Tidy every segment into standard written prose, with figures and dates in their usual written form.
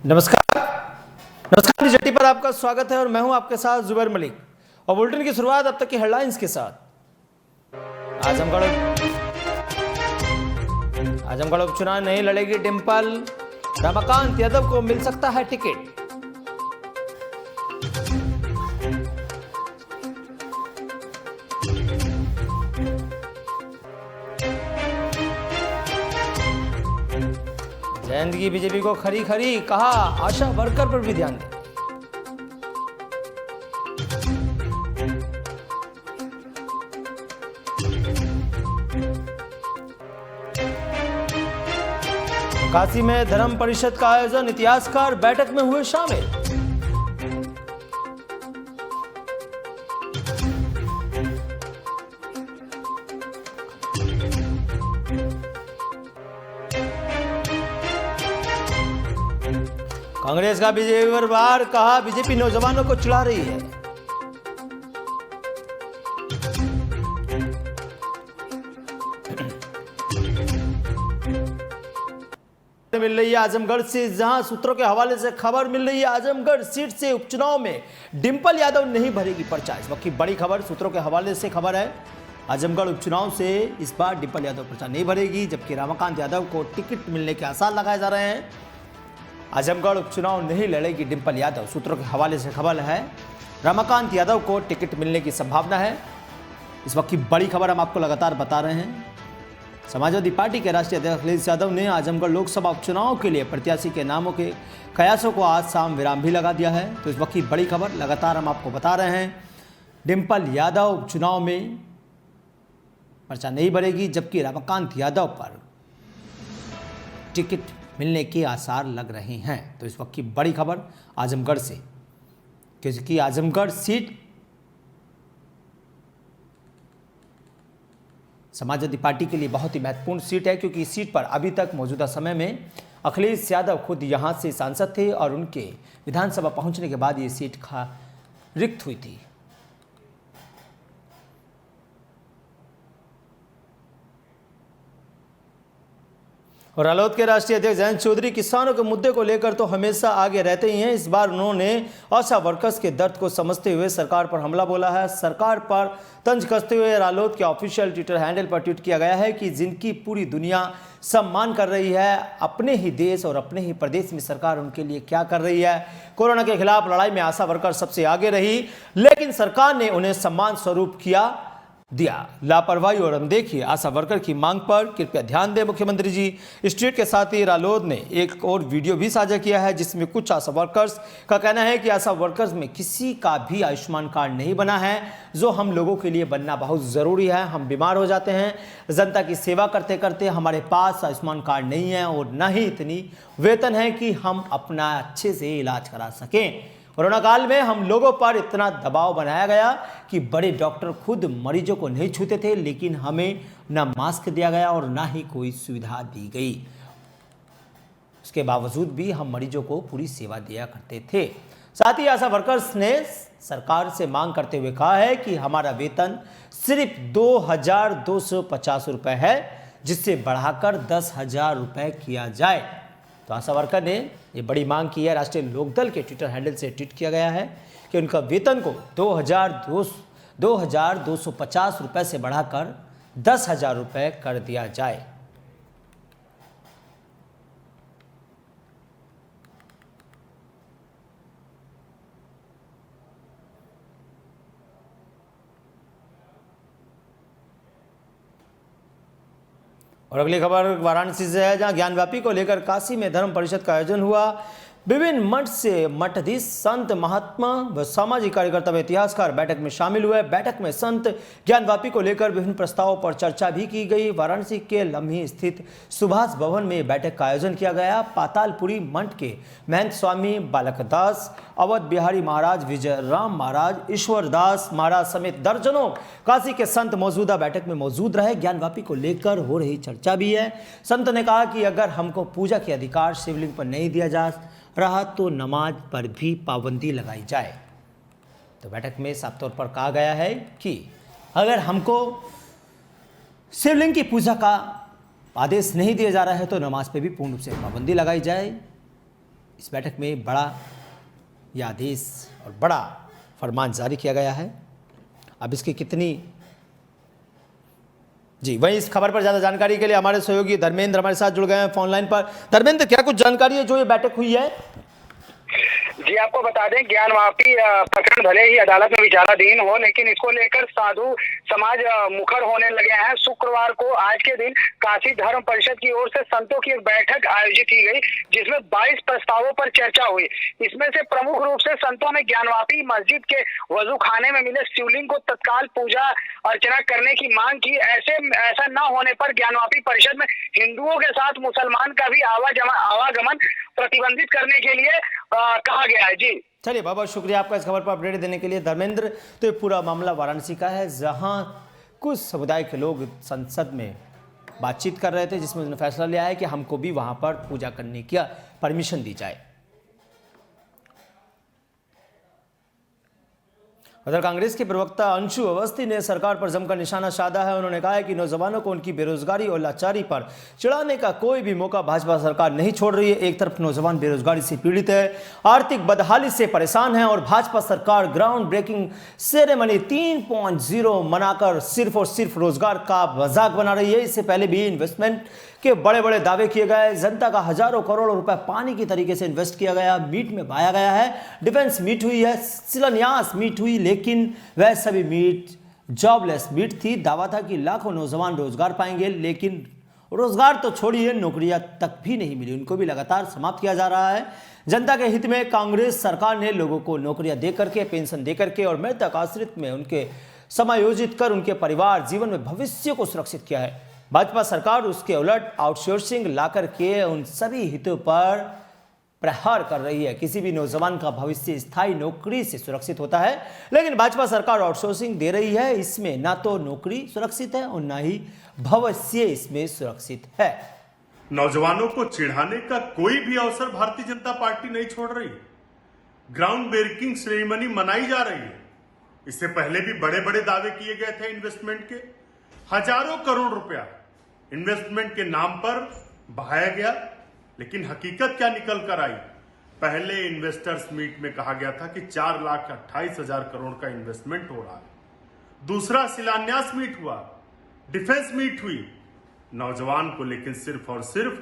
नमस्कार। नमस्कार निज 80 पर आपका स्वागत है और मैं हूं आपके साथ जुबैर मलिक। और बुलेटिन की शुरुआत अब तक की हेडलाइंस के साथ। आजमगढ़ उपचुनाव नहीं लड़ेगी डिंपल, रमाकांत यादव को मिल सकता है टिकट। जयंत की बीजेपी को खरी खरी, कहा आशा वर्कर पर भी ध्यान दें। काशी में धर्म परिषद का आयोजन, इतिहासकार बैठक में हुए शामिल। कांग्रेस का बीजेपी पर वार, कहा बीजेपी नौजवानों को चिढ़ा रही है। मिल रही है आजमगढ़ से, जहां सूत्रों के हवाले से खबर मिल रही है आजमगढ़ सीट से उपचुनाव में डिंपल यादव नहीं भरेगी पर्चा। इस वक्त की बड़ी खबर सूत्रों के हवाले से खबर है, आजमगढ़ उपचुनाव से इस बार डिंपल यादव पर्चा नहीं भरेगी, जबकि रमाकांत यादव को टिकट मिलने के आसार लगाए जा रहे हैं। आजमगढ़ उपचुनाव नहीं लड़ेगी डिंपल यादव, सूत्रों के हवाले से खबर है, रमाकांत यादव को टिकट मिलने की संभावना है। इस वक्त की बड़ी खबर हम आपको लगातार बता रहे हैं। समाजवादी पार्टी के राष्ट्रीय अध्यक्ष अखिलेश यादव ने आजमगढ़ लोकसभा उपचुनाव के लिए प्रत्याशी के नामों के कयासों को आज शाम विराम भी लगा दिया है। तो इस वक्त की बड़ी खबर लगातार हम आपको बता रहे हैं, डिंपल यादव उपचुनाव में पर्चा नहीं भरेगी, जबकि रमाकांत यादव पर टिकट मिलने के आसार लग रहे हैं। तो इस वक्त की बड़ी खबर आजमगढ़ से, क्योंकि आजमगढ़ सीट समाजवादी पार्टी के लिए बहुत ही महत्वपूर्ण सीट है, क्योंकि इस सीट पर अभी तक मौजूदा समय में अखिलेश यादव खुद यहां से सांसद थे और उनके विधानसभा पहुंचने के बाद ये सीट रिक्त हुई थी। और रालोद के राष्ट्रीय अध्यक्ष जयंत चौधरी किसानों के मुद्दे को लेकर तो हमेशा आगे रहते ही हैं। इस बार उन्होंने आशा वर्कर्स के दर्द को समझते हुए सरकार पर हमला बोला है। सरकार पर तंज कसते हुए रालोद के ऑफिशियल ट्विटर हैंडल पर ट्वीट किया गया है कि जिनकी पूरी दुनिया सम्मान कर रही है, अपने ही देश और अपने ही प्रदेश में सरकार उनके लिए क्या कर रही है। कोरोना के खिलाफ लड़ाई में आशा वर्कर सबसे आगे रही, लेकिन सरकार ने उन्हें सम्मान स्वरूप दिया लापरवाही और अनदेखी आशा वर्कर की मांग पर कृपया ध्यान दें मुख्यमंत्री जी। इस ट्वीट के साथ ही रालोद ने एक और वीडियो भी साझा किया है, जिसमें कुछ आशा वर्कर्स का कहना है कि आशा वर्कर्स में किसी का भी आयुष्मान कार्ड नहीं बना है, जो हम लोगों के लिए बनना बहुत ज़रूरी है। हम बीमार हो जाते हैं, जनता की सेवा करते करते हमारे पास आयुष्मान कार्ड नहीं है और न ही इतनी वेतन है कि हम अपना अच्छे से इलाज करा सकें। कोरोना काल में हम लोगों पर इतना दबाव बनाया गया कि बड़े डॉक्टर खुद मरीजों को नहीं छूते थे, लेकिन हमें न मास्क दिया गया और ना ही कोई सुविधा दी गई। उसके बावजूद भी हम मरीजों को पूरी सेवा दिया करते थे। साथ ही आशा वर्कर्स ने सरकार से मांग करते हुए कहा है कि हमारा वेतन सिर्फ 2,250 रुपये है, जिससे बढ़ाकर 10,000 रुपये किया जाए। तो आशा वर्कर ने ये बड़ी मांग की है। राष्ट्रीय लोकदल के ट्विटर हैंडल से ट्वीट किया गया है कि उनका वेतन को 2,250 रुपये से बढ़ाकर 10,000 रुपये कर दिया जाए। और अगली खबर वाराणसी से है, जहां ज्ञानव्यापी को लेकर काशी में धर्म परिषद का आयोजन हुआ। विभिन्न मठ से मठाधीश, संत, महात्मा व सामाजिक कार्यकर्ता व इतिहासकार बैठक में शामिल हुए। बैठक में संत ज्ञानव्यापी को लेकर विभिन्न प्रस्तावों पर चर्चा भी की गई। वाराणसी के लम्ही स्थित सुभाष भवन में बैठक का आयोजन किया गया। पातालपुरी मठ के महंत स्वामी बालकदास, अवध बिहारी महाराज, विजय राम महाराज, ईश्वरदास महाराज समेत दर्जनों काशी के संत मौजूदा बैठक में मौजूद रहे। ज्ञानव्यापी को लेकर हो रही चर्चा भी है। संत ने कहा कि अगर हमको पूजा के अधिकार शिवलिंग पर नहीं दिया जा रहा तो नमाज पर भी पाबंदी लगाई जाए। तो बैठक में साफ तौर पर कहा गया है कि अगर हमको शिवलिंग की पूजा का आदेश नहीं दिया जा रहा है तो नमाज पे भी पूर्ण रूप से पाबंदी लगाई जाए। इस बैठक में बड़ा यह आदेश और बड़ा फरमान जारी किया गया है। अब इसकी कितनी जी, वहीं इस खबर पर ज़्यादा जानकारी के लिए हमारे सहयोगी धर्मेंद्र हमारे साथ जुड़ गए हैं फोन लाइन पर। धर्मेंद्र, क्या कुछ जानकारी है जो ये बैठक हुई है? जी, आपको बता दें, ज्ञान वापी प्रकरण भले ही अदालत में विचाराधीन हो, लेकिन इसको लेकर साधु समाज मुखर होने लगे हैं। शुक्रवार को आज के दिन काशी धर्म परिषद की ओर से संतों की एक बैठक आयोजित की गई, जिसमें 22 प्रस्तावों पर चर्चा हुई। इसमें से प्रमुख रूप से संतों ने ज्ञानवापी मस्जिद के वजू खाने में मिले शिवलिंग को तत्काल पूजा अर्चना करने की मांग की। ऐसा न होने पर ज्ञानवापी परिषद में हिंदुओं के साथ मुसलमान का भी आवागमन प्रतिबंधित करने के लिए कहा गया है। जी चलिए, बहुत बहुत शुक्रिया आपका इस खबर पर अपडेट देने के लिए धर्मेंद्र। तो ये पूरा मामला वाराणसी का है, जहां कुछ समुदाय के लोग संसद में बातचीत कर रहे थे, जिसमें उन्होंने फैसला लिया है कि हमको भी वहां पर पूजा करने की परमिशन दी जाए। उधर कांग्रेस के प्रवक्ता अंशु अवस्थी ने सरकार पर जमकर निशाना साधा है। उन्होंने कहा है कि नौजवानों को उनकी बेरोजगारी और लाचारी पर चिढ़ाने का कोई भी मौका भाजपा सरकार नहीं छोड़ रही है। एक तरफ नौजवान बेरोजगारी से पीड़ित है, आर्थिक बदहाली से परेशान है, और भाजपा सरकार ग्राउंड ब्रेकिंग सेरेमनी 3.0 मनाकर सिर्फ और सिर्फ रोजगार का मजाक बना रही है। इससे पहले भी इन्वेस्टमेंट के बड़े बड़े दावे किए गए, जनता का हजारों करोड़ों रुपए पानी की तरीके से इन्वेस्ट किया गया, मीट में बहाया गया है, डिफेंस मीट हुई है, शिलान्यास मीट हुई, लेकिन वह सभी मीट जॉबलेस मीट थी। दावा था कि लाखों नौजवान रोजगार पाएंगे, लेकिन रोजगार तो छोड़िए, नौकरियां तक भी नहीं मिली, उनको भी लगातार समाप्त किया जा रहा है। जनता के हित में कांग्रेस सरकार ने लोगों को नौकरियां दे करके, पेंशन दे करके और मृतक आश्रित में उनके समायोजित कर उनके परिवार जीवन में भविष्य को सुरक्षित किया है। भाजपा सरकार उसके उलट आउटसोर्सिंग लाकर के उन सभी हितों पर प्रहार कर रही है। किसी भी नौजवान का भविष्य स्थायी नौकरी से सुरक्षित होता है, लेकिन भाजपा सरकार आउटसोर्सिंग दे रही है। इसमें ना तो नौकरी सुरक्षित है और ना ही भविष्य इसमें सुरक्षित है। नौजवानों को चिढ़ाने का कोई भी अवसर भारतीय जनता पार्टी नहीं छोड़ रही। ग्राउंड ब्रेकिंग सेरेमनी मनाई जा रही है। इससे पहले भी बड़े बड़े दावे किए गए थे इन्वेस्टमेंट के, हजारों करोड़ रुपया इन्वेस्टमेंट के नाम पर बहाया गया, लेकिन हकीकत क्या निकल कर आई? पहले इन्वेस्टर्स मीट में कहा गया था कि 4,28,000 करोड़ का इन्वेस्टमेंट हो रहा है। दूसरा शिलान्यास मीट हुआ, डिफेंस मीट हुई, नौजवान को लेकिन सिर्फ और सिर्फ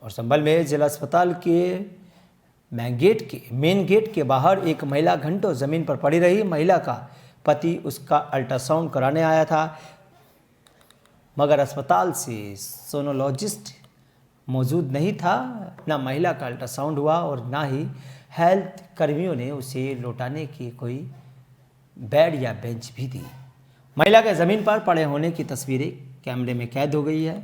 और संभल में जिला अस्पताल के मेन गेट के बाहर एक महिला घंटों जमीन पर पड़ी रही। महिला का पति उसका अल्ट्रासाउंड कराने आया था, मगर अस्पताल से सोनोलॉजिस्ट मौजूद नहीं था। ना महिला का अल्ट्रासाउंड हुआ और ना ही हेल्थ कर्मियों ने उसे लौटाने की कोई बेड या बेंच भी दी। महिला के ज़मीन पर पड़े होने की तस्वीरें कैमरे में कैद हो गई है।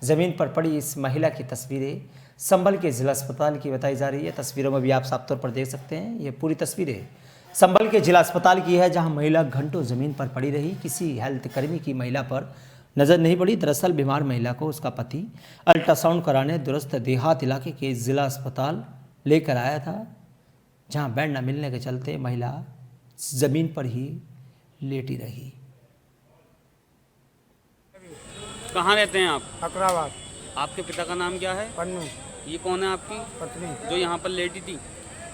ज़मीन पर पड़ी इस महिला की तस्वीरें संभल के जिला अस्पताल की बताई जा रही है। तस्वीरों में भी आप साफ तौर पर देख सकते हैं, ये पूरी तस्वीरें संभल के जिला अस्पताल की है, जहां महिला घंटों ज़मीन पर पड़ी रही। किसी हेल्थ कर्मी की महिला पर नज़र नहीं पड़ी। दरअसल बीमार महिला को उसका पति अल्ट्रासाउंड कराने दुरुस्त देहात इलाके के जिला अस्पताल लेकर आया था, जहां बेड न मिलने के चलते महिला ज़मीन पर ही लेटी रही। कहाँ रहते हैं आप? अकराबाद। आपके पिता का नाम क्या है? पन्नू। ये कौन है आपकी पत्नी। जो यहाँ पर लेटी थी?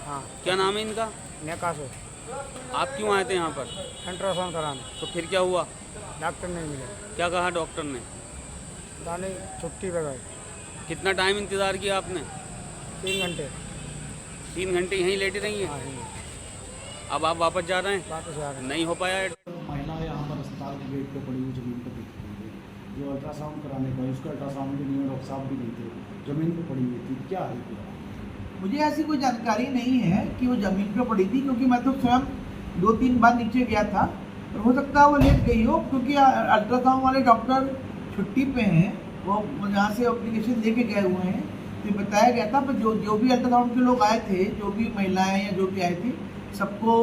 हाँ। क्या नाम है इनका? नेका से आप क्यों आए थे यहाँ पर? अल्ट्रासाउंड कराने। तो फिर क्या हुआ? डॉक्टर नहीं मिले। क्या कहा डॉक्टर ने? दानी छुट्टी पे गए। कितना टाइम इंतज़ार किया आपने? 3 घंटे। 3 घंटे यहीं लेटी रही हैं? हाँ जी। अब आप वापस जा रहे हैं? वापस आ रहे नहीं हो पाया है? महिला यहाँ पर अस्पताल के गेट पे पड़ी हुई जमीन पर दिख रही है। जो अल्ट्रासाउंड कराने का उसका अल्ट्रासाउंड भी नहीं है, डॉक्टर साहब भी नहीं थे, जमीन पर पड़ी हुई थी। क्या है क्या? मुझे ऐसी कोई जानकारी नहीं है कि वो ज़मीन पे पड़ी थी, क्योंकि मैं तो स्वयं 2-3 बार नीचे गया था। और हो सकता है वो लेट गई हो, क्योंकि अल्ट्रासाउंड वाले डॉक्टर छुट्टी पे हैं। वो जहाँ से एप्लीकेशन लेके गए हुए हैं, तो बताया गया था। पर जो भी अल्ट्रासाउंड के लोग आए थे, जो भी महिलाएं या जो भी आए थे, सबको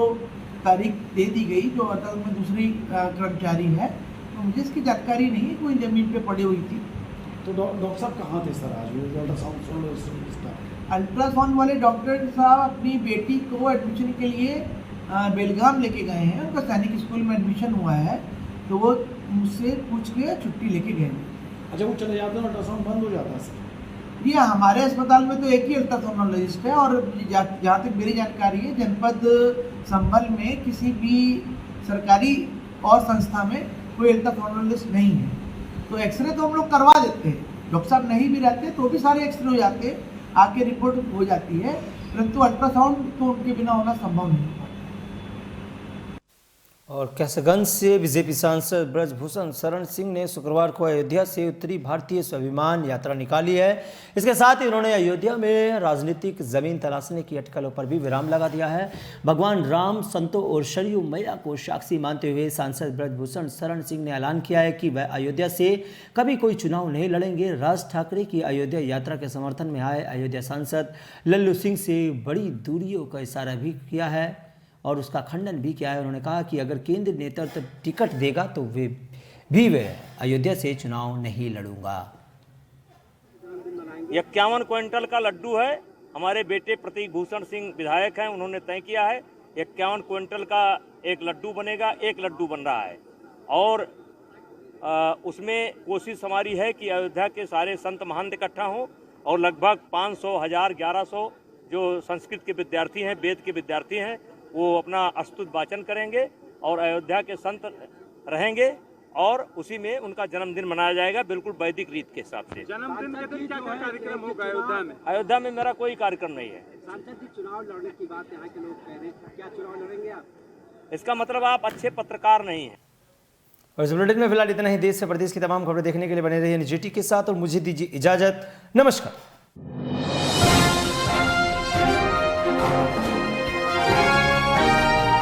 तारीख दे दी गई। जो अदालत में दूसरी कर्मचारी है, तो मुझे इसकी जानकारी नहीं है कोई ज़मीन पे पड़ी हुई थी। तो डॉक्टर साहब कहाँ थे सर आज? वो अल्ट्रासाउंड वाले डॉक्टर साहब अपनी बेटी को एडमिशन के लिए बेलगाम लेके गए हैं। उनका सैनिक स्कूल में एडमिशन हुआ है, तो वो मुझसे पूछ के छुट्टी लेके गए। अच्छा, वो चले जाते हैं अल्ट्रासाउंड बंद हो जाता है सर? जी हाँ, हमारे अस्पताल में तो एक ही अल्ट्रासाउंडोलॉजिस्ट है। और जहाँ तक मेरी जानकारी है, जनपद संभल में किसी भी सरकारी और संस्था में कोई अल्ट्रासाउंडोलॉजिस्ट नहीं है। तो एक्सरे तो हम लोग करवा देते हैं, डॉक्टर साहब नहीं भी रहते तो भी सारे एक्सरे हो जाते हैं, आके रिपोर्ट हो जाती है, परंतु अल्ट्रासाउंड तो उनके बिना होना संभव नहीं है। और कैसरगंज से बीजेपी सांसद ब्रजभूषण शरण सिंह ने शुक्रवार को अयोध्या से उत्तरी भारतीय स्वाभिमान यात्रा निकाली है। इसके साथ ही उन्होंने अयोध्या में राजनीतिक जमीन तलाशने की अटकलों पर भी विराम लगा दिया है। भगवान राम, संतों और सरयू मैया को साक्षी मानते हुए सांसद ब्रजभूषण शरण सिंह ने ऐलान किया है कि वह अयोध्या से कभी कोई चुनाव नहीं लड़ेंगे। राज ठाकरे की अयोध्या यात्रा के समर्थन में आए अयोध्या सांसद लल्लू सिंह से बड़ी दूरियों का इशारा भी किया है और उसका खंडन भी किया है। उन्होंने कहा कि अगर केंद्र नेतृत्व टिकट देगा तो वे अयोध्या से चुनाव नहीं लड़ूंगा। 51 क्विंटल का लड्डू है। हमारे बेटे प्रतीक भूषण सिंह विधायक हैं, उन्होंने तय किया है 51 क्विंटल का एक लड्डू बनेगा। एक लड्डू बन रहा है और उसमें कोशिश हमारी है कि अयोध्या के सारे संत महंत इकट्ठा हों और लगभग 500, 1000, 1100 जो संस्कृत के विद्यार्थी हैं, वेद के विद्यार्थी हैं, वो अपना अस्तुत वाचन करेंगे और अयोध्या के संत रहेंगे और उसी में उनका जन्मदिन मनाया जाएगा, बिल्कुल वैदिक रीत के हिसाब से। जन्मदिन के दिन क्या कार्यक्रम होगा अयोध्या में? अयोध्या में मेरा कोई कार्यक्रम नहीं है। सांसद जी, चुनाव लड़ने की बात यहाँ के लोग कह रहे हैं, क्या चुनाव लड़ेंगे आप? इसका मतलब आप अच्छे पत्रकार नहीं हैं। और इस बुलेटिन में फिलहाल इतना ही। देश से प्रदेश की तमाम खबरें देखने के लिए बने रहिए NGT के साथ और मुझे दीजिए इजाजत। नमस्कार।